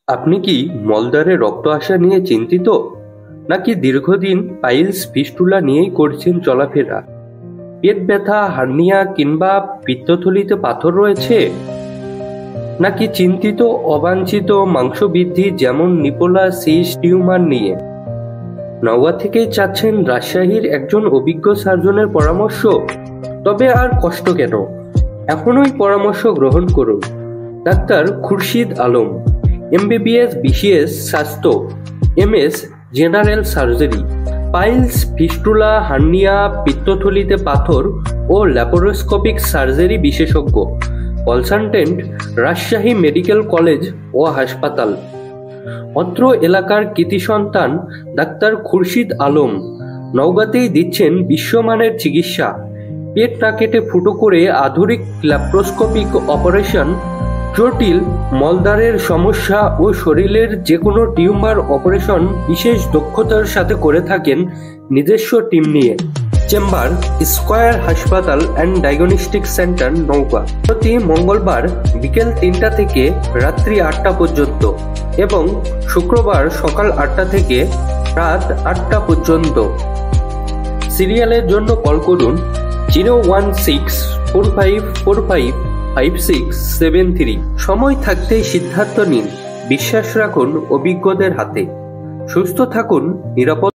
আপনি কি মলদ্বারে রক্ত আসা নিয়ে চিন্তিত, নাকি দীর্ঘদিন পাইলস ফিস্টুলা নিয়েই করছেন চলাফেরা? পেট ব্যথা, হার্নিয়া কিংবা পিত্তথলিতে পাথর রয়েছে? নাকি চিন্তিত অবাঞ্ছিত মাংস বৃদ্ধি যেমন নিপোলা সিস্ট টিউমার নিয়ে? নওগাঁ থেকেই চাচ্ছেন রাজশাহীর একজন অভিজ্ঞ সার্জনের পরামর্শ? তবে আর কষ্ট কেন, এখনই পরামর্শ গ্রহণ করুন। Doctor Khurshid Alam, MBBS, BCS স্বাস্থ্য, MS general surgery, piles, fistula, hernia, পিত্তথলিতে পাথর ও ল্যাপারোস্কোপিক সার্জারি বিশেষজ্ঞ। কনসালটেন্ট রাজশাহী মেডিকেল কলেজ ও হাসপাতাল। অত্র এলাকার কৃতি সন্তান ডাক্তার খুরশিদ আলম নওগাঁতেই দিচ্ছেন বিশ্বমানের চিকিৎসা। পেট না কেটে ফুটো করে আধুনিক ল্যাপারোস্কোপিক অপারেশন, জটিল মলদ্বারের সমস্যা ও শরীরের যে কোনো টিউমার অপারেশন বিশেষ দক্ষতার সাথে করে থাকেন নিজস্ব টিম নিয়ে। চেম্বার স্কয়ার হাসপাতাল অ্যান্ড ডায়াগনস্টিক সেন্টার, নওগাঁ। প্রতি মঙ্গলবার বিকেল 3টা থেকে রাত্রি 8টা পর্যন্ত এবং শুক্রবার সকাল 8টা থেকে রাত 8টা পর্যন্ত। সিরিয়ালের জন্য কল করুন 01645455673। সময় থাকতেই সিদ্ধান্ত নিন, বিশ্বাস রাখুন অভিজ্ঞদের হাতে। সুস্থ থাকুন, নিরাপদ